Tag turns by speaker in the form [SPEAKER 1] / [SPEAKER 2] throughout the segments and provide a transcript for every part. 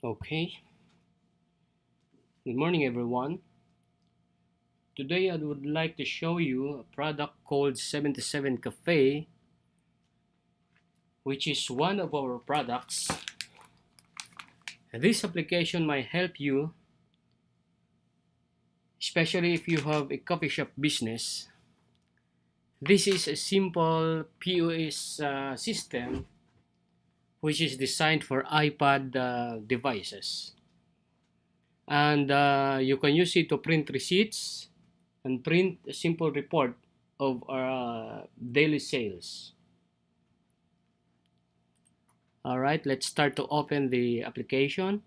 [SPEAKER 1] Okay, good morning everyone. Today I would like to show you a product called 77 Cafe, which is one of our products. This application might help you, especially if you have a coffee shop business. This is a simple POS system which is designed for iPad devices. And you can use it to print receipts and print a simple report of our daily sales. All right, let's start to open the application.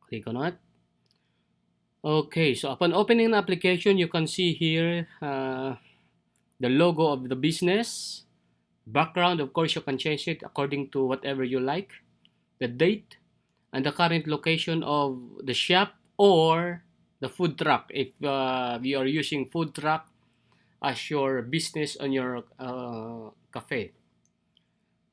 [SPEAKER 1] Click on it. Okay, so upon opening the application, you can see here the logo of the business. Background, of course, you can change it according to whatever you like. The date and the current location of the shop or the food truck if you are using food truck as your business on your cafe.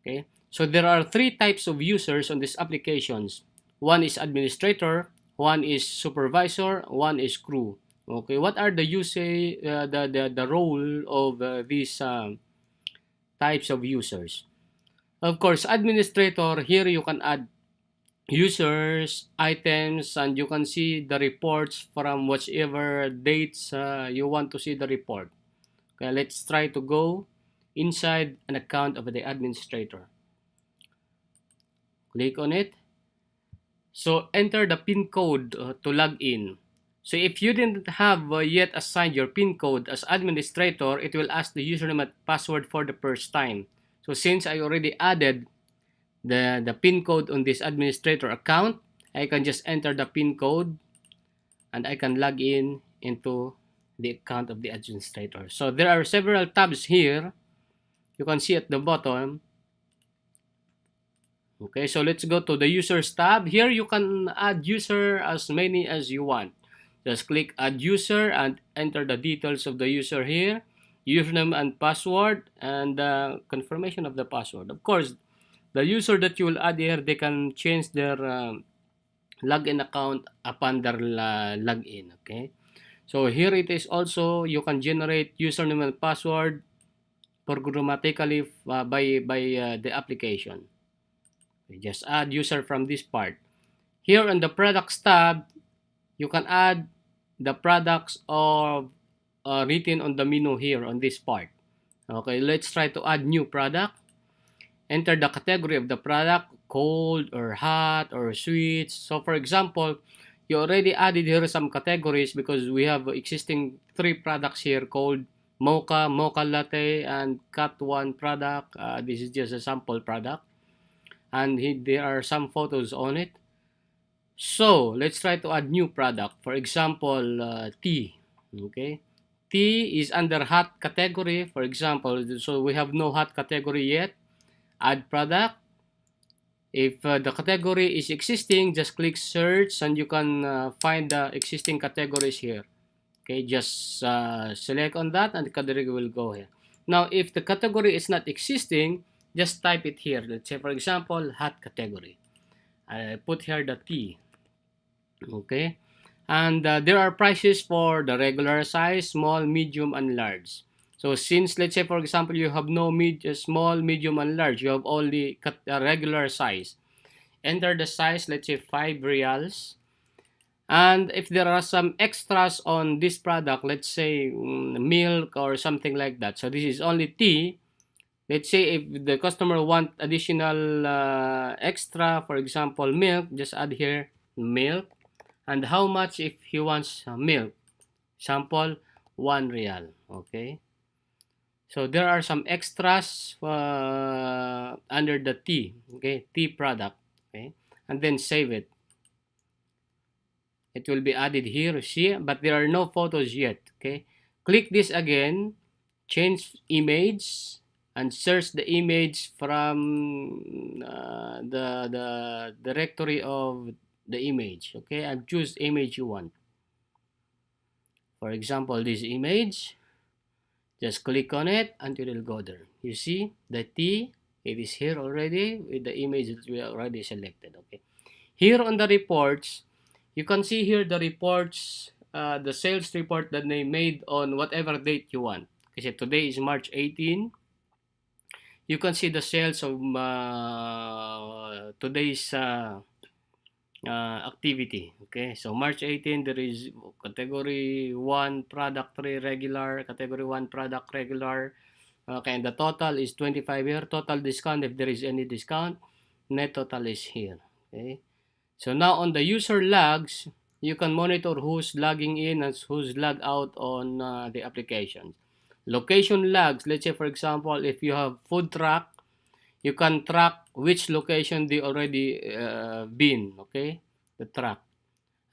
[SPEAKER 1] Okay, so there are three types of users on these applications. One is administrator, one is supervisor, one is crew. Okay, what are the the role of these types of users? Of course, administrator, here you can add users, items, and you can see the reports from whichever dates you want to see the report. Okay, let's try to go inside an account of the administrator. Click on it. So enter the PIN code to log in. So if you didn't have yet assigned your PIN code as administrator, it will ask the username and password for the first time. So since I already added the PIN code on this administrator account, I can just enter the PIN code and I can log in into the account of the administrator. So there are several tabs here. You can see at the bottom. Okay, so let's go to the users tab. Here you can add user as many as you want. Just click add user and enter the details of the user here, username and password, and confirmation of the password. Of course, the user that you will add here, they can change their login account upon their login. Okay, so here it is also, you can generate username and password programmatically by the application. Just add user from this part. Here on the products tab, you can add the products of written on the menu here on this part. Okay, let's try to add new product. Enter the category of the product, cold or hot or sweet. So for example, you already added here some categories because we have existing three products here called mocha, mocha latte, and cut one product. This is just a sample product. And there are some photos on it. So let's try to add new product. For example, tea. Okay, tea is under hot category. For example, so we have no hot category yet. Add product. If the category is existing, just click search and you can find the existing categories here. Okay, just select on that and the category will go here. Now, if the category is not existing, just type it here. Let's say, for example, hot category. I put here the tea. Okay, and there are prices for the regular size, small, medium, and large. So since, let's say for example, you have no small, medium, and large, you have only regular size. Enter the size, let's say 5 reals. And if there are some extras on this product, let's say milk or something like that, so this is only tea. Let's say if the customer want additional extra, for example milk, just add here milk. And how much if he wants milk? Sample 1 real. Okay, so there are some extras under the tea. Okay, tea product. Okay, and then save it. It will be added here, see, but there are no photos yet. Okay, click this again, change image, and search the image from the directory of the image. Okay, I've choose image you want. For example, this image, just click on it until it'll go there. You see the tea It is here already with the image that we already selected. Okay. Here on the reports, you can see here the reports, the sales report that they made on whatever date you want. Kasi today is March 18. You can see the sales of today's activity. Okay, so March 18, there is category 1 product 3 regular, category 1 product regular. Okay, and the total is 25 here. Total discount, if there is any discount, net total is here. Okay, so now on the user logs, you can monitor who's logging in and who's logged out on the application. Location logs, let's say for example, if you have food truck, you can track which location they already been, okay, the truck.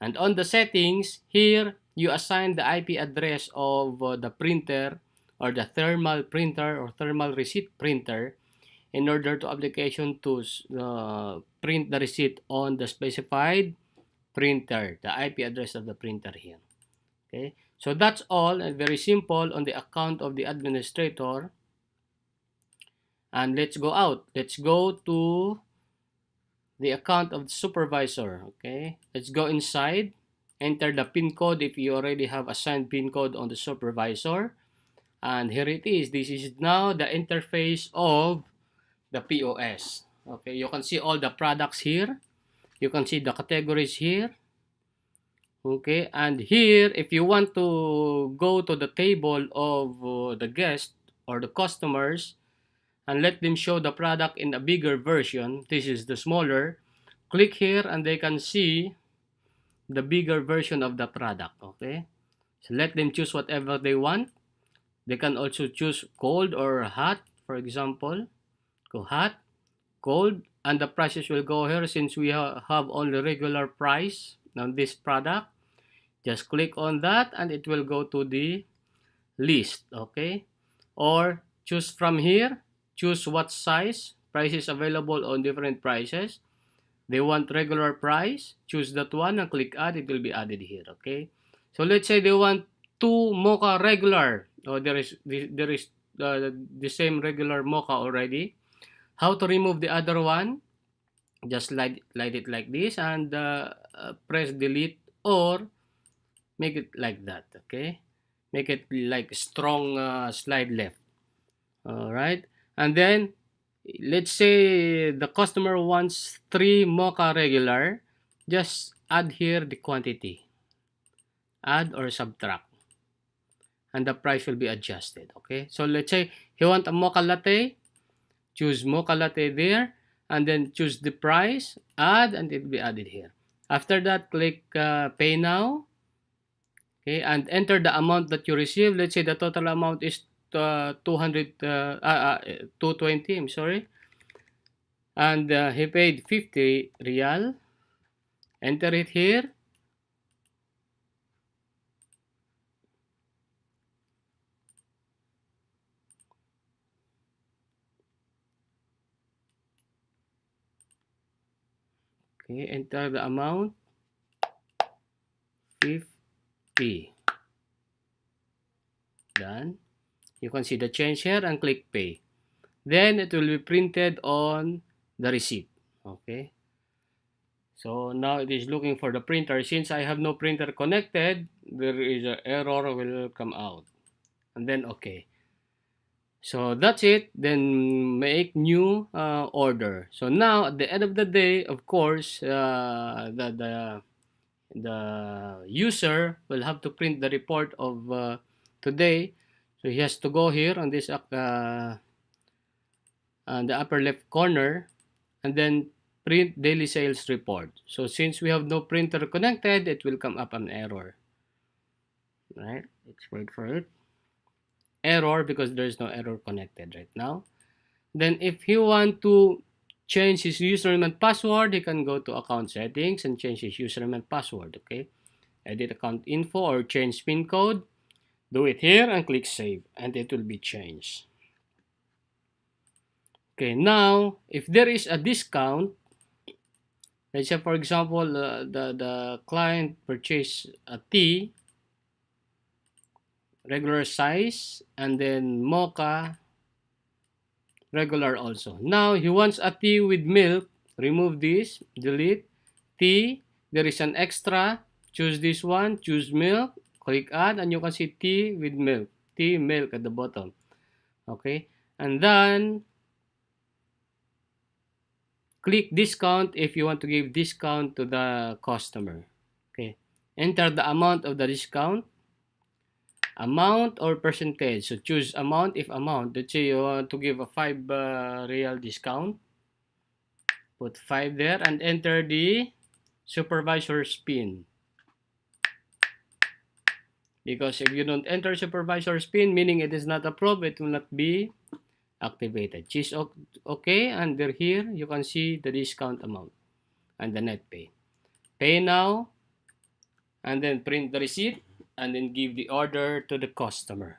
[SPEAKER 1] And on the settings, here you assign the IP address of the printer or the thermal printer or thermal receipt printer in order to application to print the receipt on the specified printer, the IP address of the printer here. Okay, so that's all, and very simple on the account of the administrator. And let's go out. Let's go to the account of the supervisor. Okay, let's go inside, enter the pin code if you already have assigned pin code on the supervisor, and here it is. This is now the interface of the POS. Okay, you can see all the products here, you can see the categories here. Okay, and here if you want to go to the table of the guest or the customers and let them show the product in a bigger version, this is the smaller, click here and they can see the bigger version of the product. Okay, so let them choose whatever they want. They can also choose cold or hot, for example. Go hot, cold, and the prices will go here. Since we have only regular price on this product, just click on that and it will go to the list. Okay, or choose from here, choose what size, prices available on different prices. They want regular price, choose that one and click add, it will be added here. Okay, so let's say they want 2 mocha regular, or there is the same regular mocha already. How to remove the other one? Just light it like this and press delete, or make it like that. Okay, make it like strong slide left. All right, and then let's say the customer wants 3 mocha regular, just add here the quantity, add or subtract, and the price will be adjusted. Okay, so let's say you want a mocha latte, choose mocha latte there, and then choose the price, add, and it will be added here. After that, click pay now. Okay, and enter the amount that you receive. Let's say the total amount is 220, I'm sorry, and he paid 50 real. Enter it here. Okay, enter the amount 50. Done. You can see the change here and click pay. Then it will be printed on the receipt. Okay, so now it is looking for the printer. Since I have no printer connected, there is an error will come out, and then okay, so that's it. Then make new order. So now at the end of the day, of course, the user will have to print the report of today. So he has to go here on this on the upper left corner and then print daily sales report. So since we have no printer connected, it will come up an error. Right, let's wait for it. Error because there's no error connected right now. Then if you want to change his username and password, he can go to account settings and change his username and password. Okay, edit account info or change pin code. Do it here and click save and it will be changed. Okay, now if there is a discount, let's say for example the client purchased a tea regular size and then mocha regular also. Now he wants a tea with milk. Remove this, delete. Tea, there is an extra. Choose this one, choose milk, click add, and you can see tea with milk. Tea, milk at the bottom. Okay, and then click discount if you want to give discount to the customer. Okay, enter the amount of the discount. Amount or percentage. So choose amount if amount. Let's say you want to give a 5 real discount. Put 5 there and enter the supervisor's PIN. Because if you don't enter supervisor's PIN, meaning it is not approved, it will not be activated. Choose OK, under here you can see the discount amount and the net pay. Pay now, and then print the receipt, and then give the order to the customer.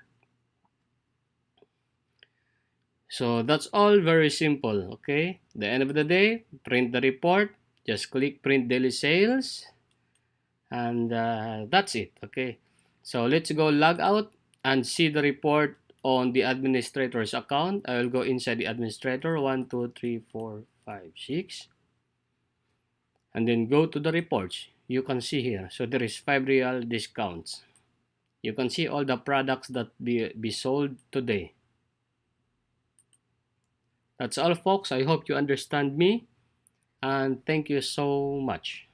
[SPEAKER 1] So that's all very simple. Okay, the end of the day, print the report, just click print daily sales, and that's it. Okay, so let's go log out and see the report on the administrator's account. I will go inside the administrator, 1 2 3 4 5 6, and then go to the reports. You can see here, so there is 5 real discounts. You can see all the products that be sold today. That's all, folks. I hope you understand me, and thank you so much.